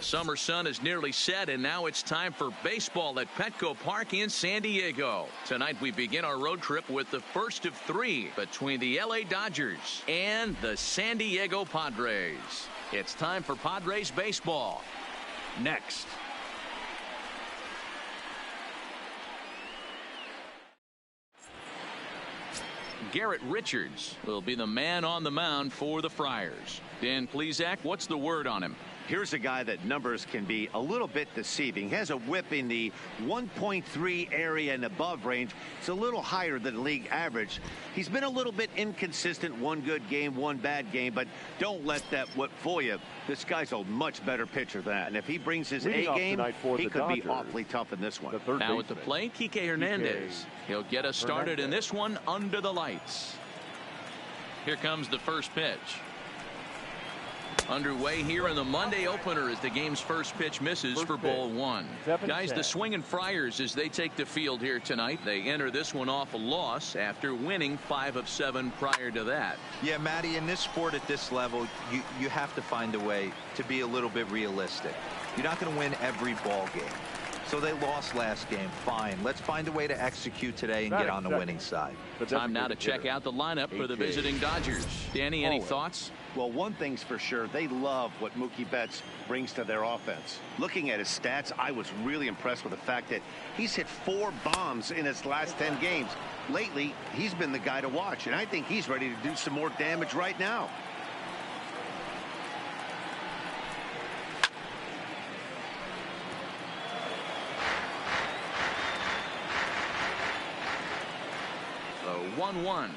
Summer sun is nearly set, and now it's time for baseball at Petco Park in San Diego. Tonight we begin our road trip with the first of three between the LA Dodgers and the San Diego Padres. It's time for Padres baseball. Next. Garrett Richards will be the man on the mound for the Friars. Dan Plesac, what's the word on him? Here's a guy that numbers can be a little bit deceiving. He has a whip in the 1.3 area and above range. It's a little higher than league average. He's been a little bit inconsistent. One good game, one bad game, but don't let that whip fool you. This guy's a much better pitcher than that. And if he brings his A game, he could be awfully tough in this one. Now at the plate, Kike Hernandez. He'll get us started in this one under the lights. Here comes the first pitch. Underway here in the Monday opener as the game's first pitch misses for ball one. Guys, the swinging Friars as they take the field here tonight. They enter this one off a loss after winning 5 of 7 prior to that. Yeah, Matty, in this sport at this level, you have to find a way to be a little bit realistic. You're not going to win every ball game. So they lost last game. Fine. Let's find a way to execute today and get on the winning side. Time now to check out the lineup for the visiting Dodgers. Danny, any thoughts? Well, one thing's for sure. They love what Mookie Betts brings to their offense. Looking at his stats, I was really impressed with the fact that he's hit 4 bombs in his last 10 games. Lately, he's been the guy to watch, and I think he's ready to do some more damage right now. The 1-1.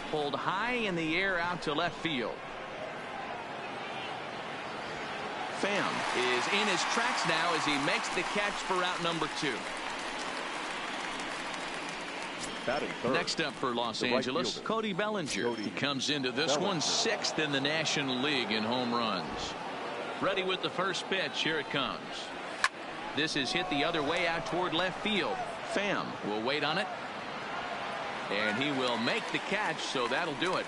Pulled high in the air out to left field. Pham is in his tracks now as he makes the catch for out number 2. Next up for Los Angeles, Cody Bellinger. He comes into this one 6th in the National League in home runs. Ready with the first pitch. Here it comes. This is hit the other way out toward left field. Pham will wait on it. And he will make the catch, so that'll do it.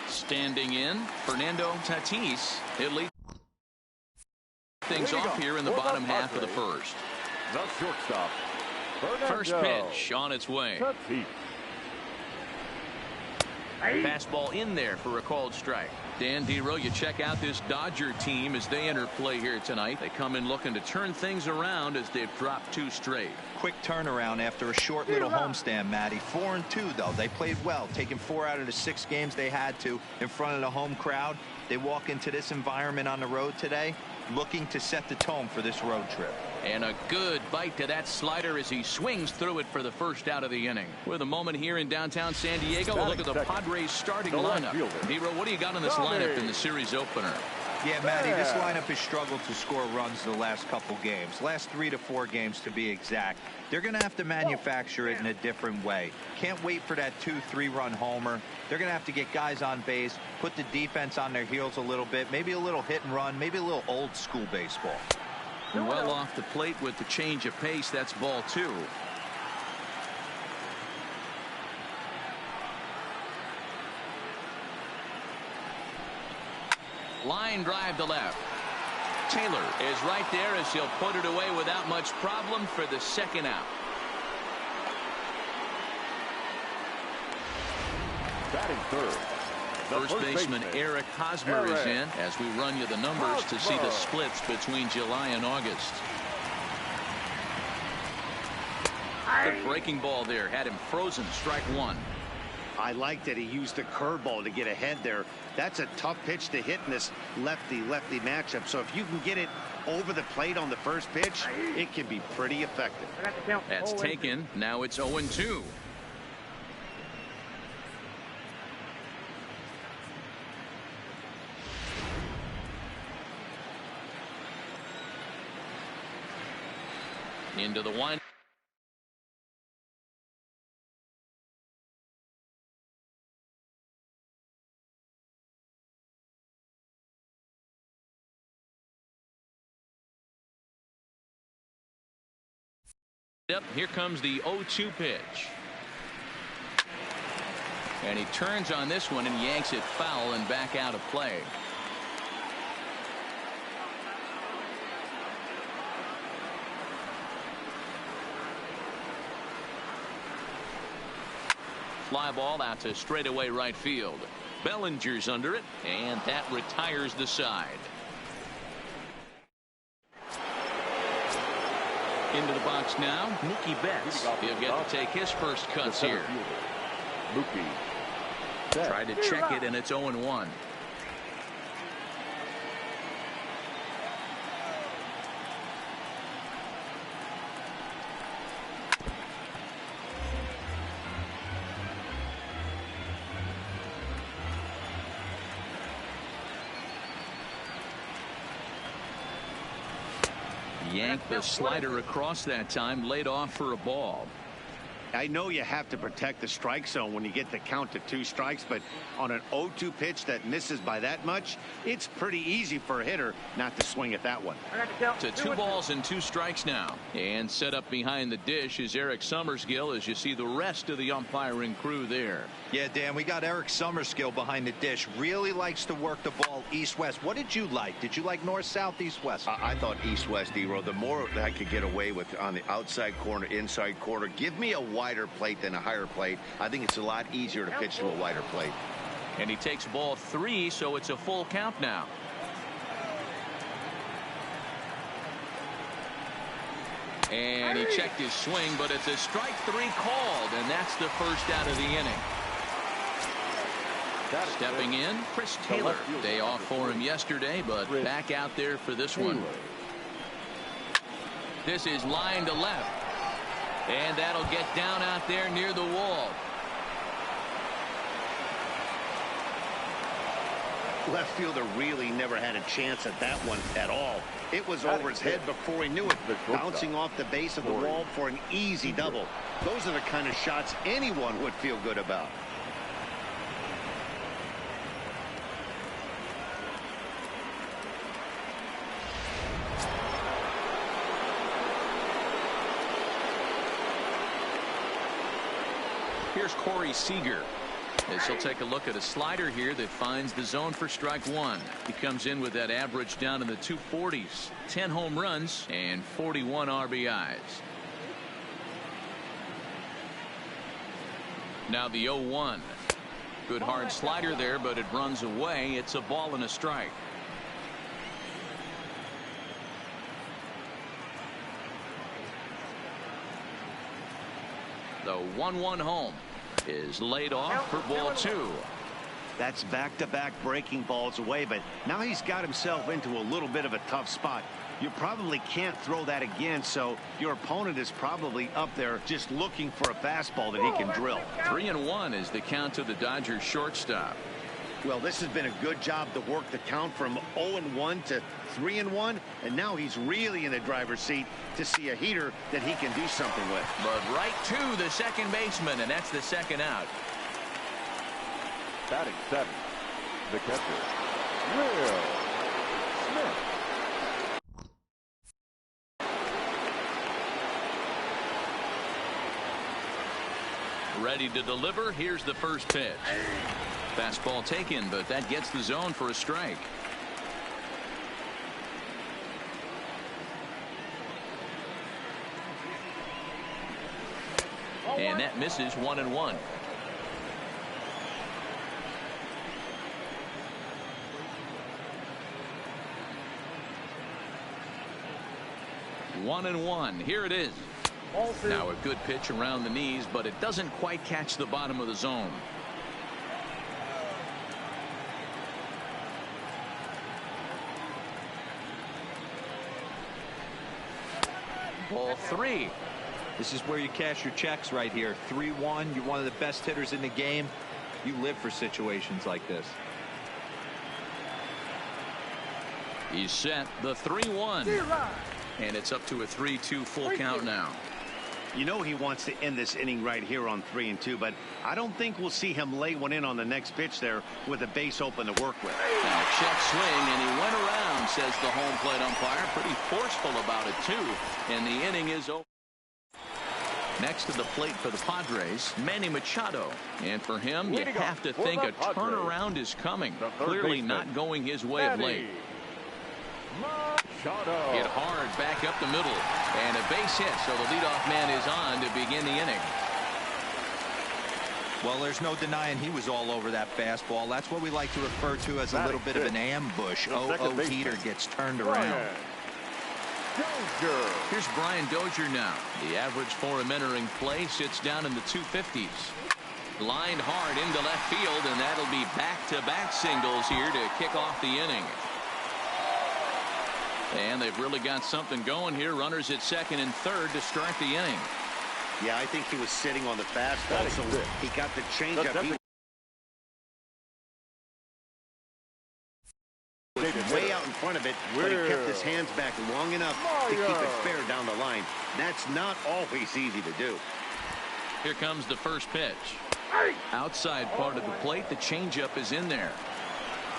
Standing in, Fernando Tatis. He'll lead things off here in the bottom half of the first. The shortstop, First pitch on its way. Fastball in there for a called strike. Dan Dero, you check out this Dodger team as they enter play here tonight. They come in looking to turn things around as they've dropped 2 straight. Quick turnaround after a short little homestand, Matty. 4-2, though. They played well, taking 4 out of the 6 games they had to in front of the home crowd. They walk into this environment on the road today looking to set the tone for this road trip. And a good bite to that slider as he swings through it for the first out of the inning. With a moment here in downtown San Diego, we'll look at the Padres starting lineup. Dero, what do you got on this lineup in the series opener? Yeah, Matty, this lineup has struggled to score runs the last couple games. Last 3 to 4 games to be exact. They're going to have to manufacture it in a different way. Can't wait for that 2-3 run homer. They're going to have to get guys on base, put the defense on their heels a little bit, maybe a little hit and run, maybe a little old school baseball. And well off the plate with the change of pace. That's ball 2. Line drive to left. Taylor is right there as he'll put it away without much problem for the second out. Batting third. First baseman Eric Hosmer is in as we run you the numbers to see the splits between July and August. The breaking ball there had him frozen. Strike 1. I like that he used the curveball to get ahead there. That's a tough pitch to hit in this lefty-lefty matchup. So if you can get it over the plate on the first pitch, it can be pretty effective. That's taken. Now it's 0-2. Into the wind. Yep, here comes the 0-2 pitch. And he turns on this one and yanks it foul and back out of play. Fly ball out to straightaway right field. Bellinger's under it, and that retires the side. Into the box now, Mookie Betts. He'll get to take his first cuts here. Tried to check it, and it's 0-1. Yanked the slider across that time, laid off for a ball. I know you have to protect the strike zone when you get the count to 2 strikes, but on an 0-2 pitch that misses by that much, it's pretty easy for a hitter not to swing at that one. To 2 balls and 2 strikes now. And set up behind the dish is Eric Summerskill as you see the rest of the umpiring crew there. Yeah, Dan, we got Eric Summerskill behind the dish. Really likes to work the ball east-west. What did you like? Did you like north-south, east-west? I thought east-west, D-Row. The more that I could get away with on the outside corner, inside corner, give me a wider plate than a higher plate. I think it's a lot easier to pitch to a wider plate. And he takes ball 3, so it's a full count now. And he checked his swing, but it's a strike 3 called, and that's the first out of the inning. Stepping in, Chris Taylor. Day off for him yesterday, but back out there for this one. This is line to left. And that'll get down out there near the wall. Left fielder really never had a chance at that one at all. It was over his head before he knew it, bouncing off the base of the wall for an easy double. Those are the kind of shots anyone would feel good about. Here's Corey Seager. As he'll take a look at a slider here that finds the zone for strike 1. He comes in with that average down in the 240s. 10 home runs and 41 RBIs. Now the 0-1. Good hard slider there, but it runs away. It's a ball and a strike. The 1-1 home is laid off for ball 2. That's back-to-back breaking balls away, but now he's got himself into a little bit of a tough spot. You probably can't throw that again, so your opponent is probably up there just looking for a fastball that he can drill. 3-1 is the count to the Dodgers shortstop. Well, this has been a good job to work the count from 0-1 to 3-1, and now he's really in the driver's seat to see a heater that he can do something with. But right to the second baseman, and that's the second out. Batting 7, the catcher, Will Smith. Ready to deliver. Here's the first pitch. Fastball taken, but that gets the zone for a strike. And that misses 1-1. One and one. Here it is. Now a good pitch around the knees, but it doesn't quite catch the bottom of the zone. Ball 3. This is where you cash your checks right here. 3-1. You're one of the best hitters in the game. You live for situations like this. He's set. The 3-1. And it's up to a 3-2 full count now. You know he wants to end this inning right here on 3-2, but I don't think we'll see him lay one in on the next pitch there with a base open to work with. Now check swing, and he went around, says the home plate umpire. Pretty forceful about it, too. And the inning is over. Next to the plate for the Padres, Manny Machado. And for him, you have to think a turnaround is coming. Clearly not going his way of late. Hit hard back up the middle. And a base hit, so the leadoff man is on to begin the inning. Well, there's no denying he was all over that fastball. That's what we like to refer to as a little bit of an ambush. Oh, Heater gets turned around. Here's Brian Dozier now. The average for him entering play sits down in the 250s. Lined hard into left field, and that'll be back-to-back singles here to kick off the inning. And they've really got something going here. Runners at second and third to start the inning. Yeah, I think he was sitting on the fastball, so he got the changeup. He was way out in front of it, but he kept his hands back long enough to keep it fair down the line. That's not always easy to do. Here comes the first pitch. Outside part of the plate, the changeup is in there.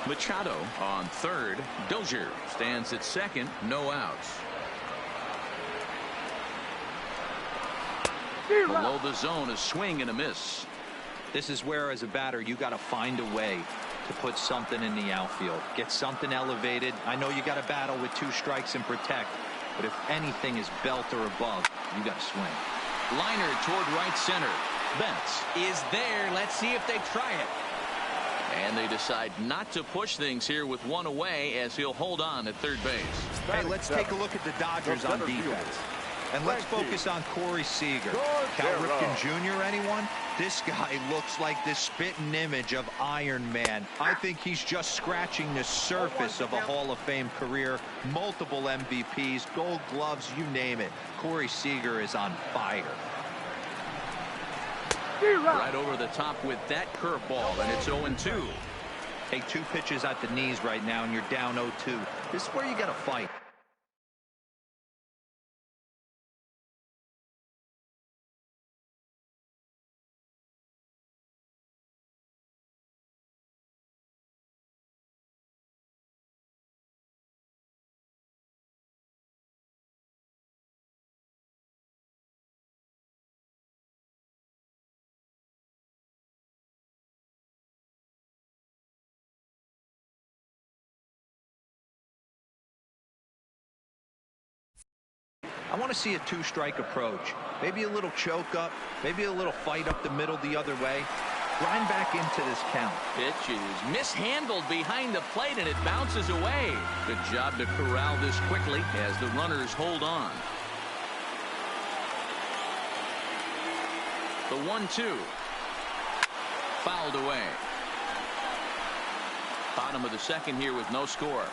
Machado on third. Dozier stands at second. No outs. Below the zone, a swing and a miss. This is where, as a batter, you got to find a way to put something in the outfield. Get something elevated. I know you got to battle with 2 strikes and protect, but if anything is belt or above, you got to swing. Liner toward right center. Betts is there. Let's see if they try it. And they decide not to push things here with one away, as he'll hold on at third base. Hey, let's take a look at the Dodgers on defense. And let's focus on Corey Seager. Cal Ripken Jr., anyone? This guy looks like the spitting image of Iron Man. I think he's just scratching the surface of a Hall of Fame career. Multiple MVPs, Gold Gloves, you name it. Corey Seager is on fire. Right over the top with that curveball, and it's 0-2. Hey, 2 pitches at the knees right now, and you're down 0-2. This is where you got to fight. I want to see a 2-strike approach. Maybe a little choke up, maybe a little fight up the middle the other way. Grind back into this count. Pitch is mishandled behind the plate, and it bounces away. Good job to corral this quickly as the runners hold on. The 1-2. Fouled away. Bottom of the second here with no score.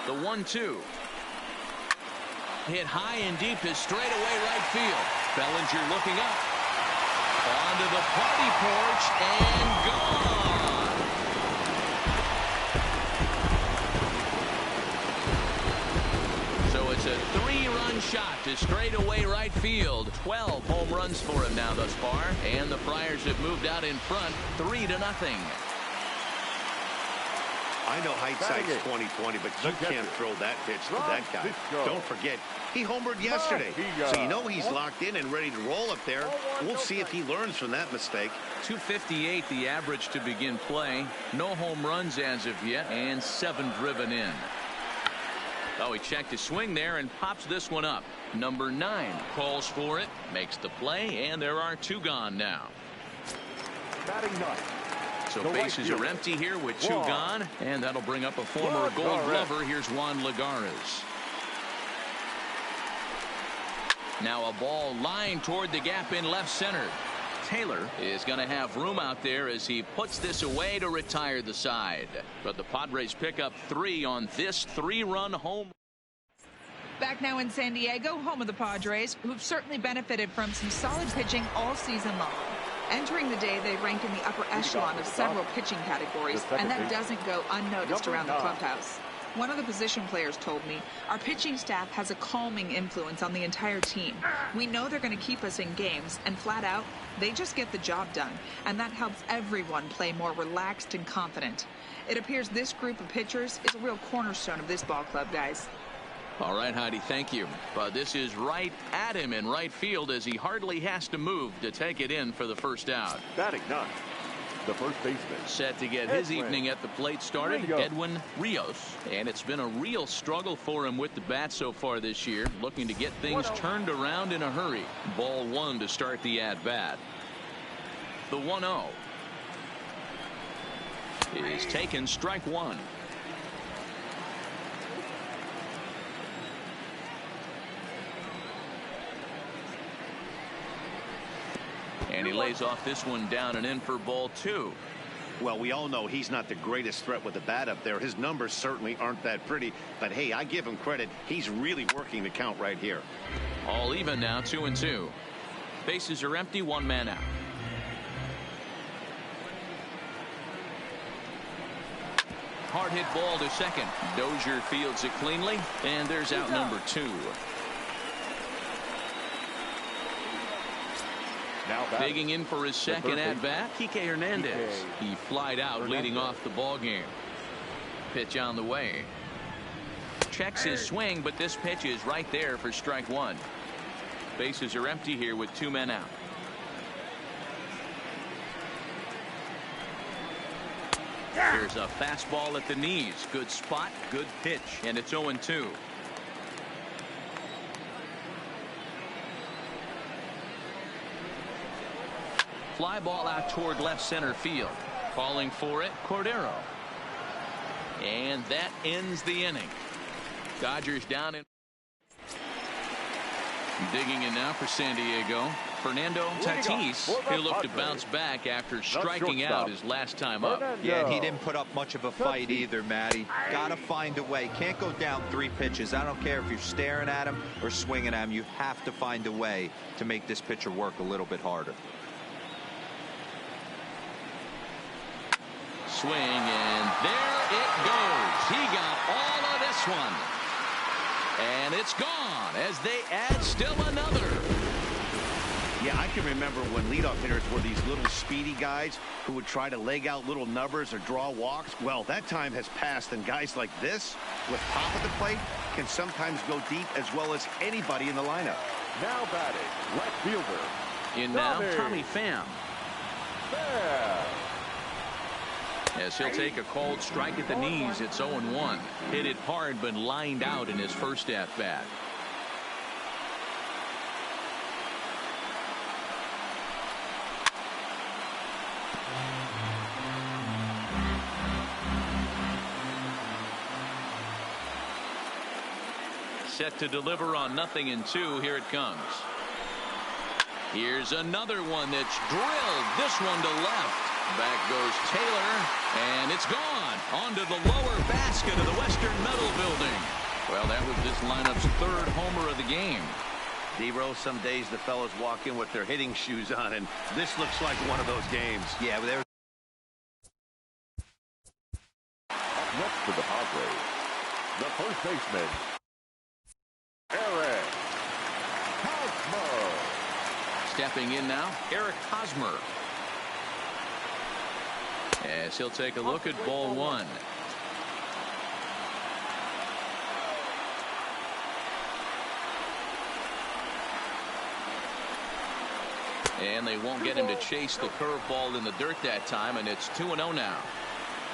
The 1-2. Hit high and deep to straightaway right field. Bellinger looking up. Onto the party porch and gone. So it's a 3-run shot to straightaway right field. 12 home runs for him now thus far. And the Friars have moved out in front 3-0. I know hindsight's 20/20, but you can't throw that pitch to that guy. Don't forget, he homered yesterday. So you know he's locked in and ready to roll up there. We'll see if he learns from that mistake. 258 the average to begin play. No home runs as of yet, and 7 driven in. Oh, he checked his swing there and pops this one up. Number 9 calls for it, makes the play, and there are 2 gone now. Batting 9. So bases are empty here with 2 gone, and that'll bring up a former Gold Glover. Here's Juan Lagares. Now a ball lined toward the gap in left center. Taylor is going to have room out there as he puts this away to retire the side. But the Padres pick up 3 on this 3-run home. Back now in San Diego, home of the Padres, who've certainly benefited from some solid pitching all season long. Entering the day, they rank in the upper echelon of several pitching categories, and that doesn't go unnoticed around the clubhouse. One of the position players told me, our pitching staff has a calming influence on the entire team. We know they're going to keep us in games, and flat out, they just get the job done, and that helps everyone play more relaxed and confident. It appears this group of pitchers is a real cornerstone of this ball club, guys. All right, Heidi, thank you. But this is right at him in right field as he hardly has to move to take it in for the first out. Batting ninth, the first baseman. Set to get his evening at the plate started, Edwin Rios. And it's been a real struggle for him with the bat so far this year, looking to get things turned around in a hurry. Ball 1 to start the at-bat. The 1-0 is taken, strike 1. And he lays off this one down and in for ball 2. Well, we all know he's not the greatest threat with the bat up there. His numbers certainly aren't that pretty. But, hey, I give him credit. He's really working the count right here. All even now, 2-2. Bases are empty, 1 man out. Hard hit ball to second. Dozier fields it cleanly. And there's out number 2. Digging in for his second at-bat, Kike Hernandez. He flied out, leading off the ball game. Pitch on the way. Checks his swing, but this pitch is right there for strike 1. Bases are empty here with 2 men out. Here's a fastball at the knees. Good spot, good pitch, and it's 0-2. Fly ball out toward left center field. Calling for it, Cordero. And that ends the inning. Dodgers down in. Digging in now for San Diego, Fernando Tatis. He'll look to bounce back after striking out his last time up. Yeah, he didn't put up much of a fight either, Matty. Gotta find a way. Can't go down 3 pitches. I don't care if you're staring at him or swinging at him. You have to find a way to make this pitcher work a little bit harder. Swing, and there it goes. He got all of this one. And it's gone as they add still another. Yeah, I can remember when leadoff hitters were these little speedy guys who would try to leg out little numbers or draw walks. Well, that time has passed, and guys like this, with pop at the plate, can sometimes go deep as well as anybody in the lineup. Now batting, left fielder. In now, Tommy Pham. Pham. As he'll take a called strike at the knees, it's 0-1. Hit it hard, but lined out in his first at-bat. Set to deliver on 0-2. Here it comes. Here's another one that's drilled. This one to left. Back goes Taylor, and it's gone onto the lower basket of the Western Metal Building. Well, that was this lineup's 3rd homer of the game. D-Rose, some days the fellas walk in with their hitting shoes on, and this looks like one of those games. Yeah, there. Next to the Padres, the first baseman, Eric Hosmer. Stepping in now, Eric Hosmer. As he'll take a look at ball 1. And they won't get him to chase the curveball in the dirt that time, and it's 2-0 now.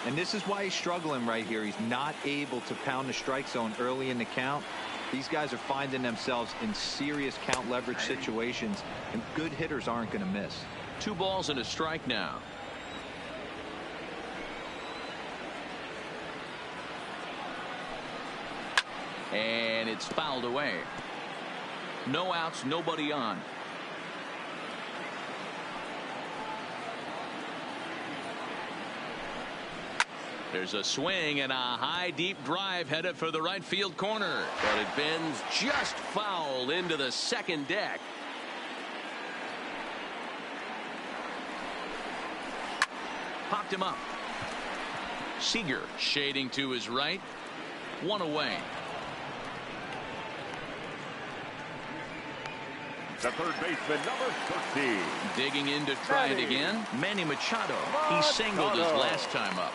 And this is why he's struggling right here. He's not able to pound the strike zone early in the count. These guys are finding themselves in serious count leverage situations, and good hitters aren't going to miss. 2 balls and a strike now. And it's fouled away. No outs, nobody on. There's a swing and a high deep drive headed for the right field corner. But it bends just foul into the second deck. Popped him up. Seager shading to his right. One away. The third baseman, number 13. Digging in to try it again. Manny Machado. He singled his last time up.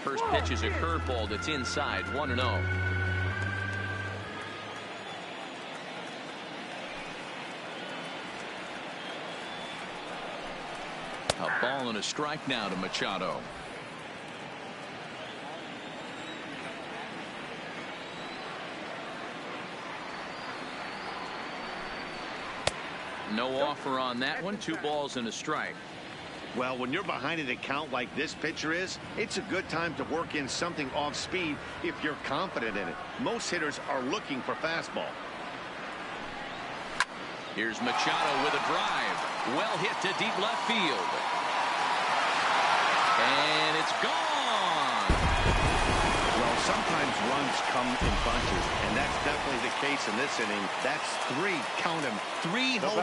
First pitch is a curveball that's inside. 1-0. A ball and a strike now to Machado. No offer on that one. 2 balls and a strike. Well, when you're behind an account like this pitcher is, it's a good time to work in something off speed if you're confident in it. Most hitters are looking for fastball. Here's Machado with a drive. Well hit to deep left field. And it's gone. Well, sometimes runs come in bunches, and that's definitely the case in this inning. That's 3, count them, 3 home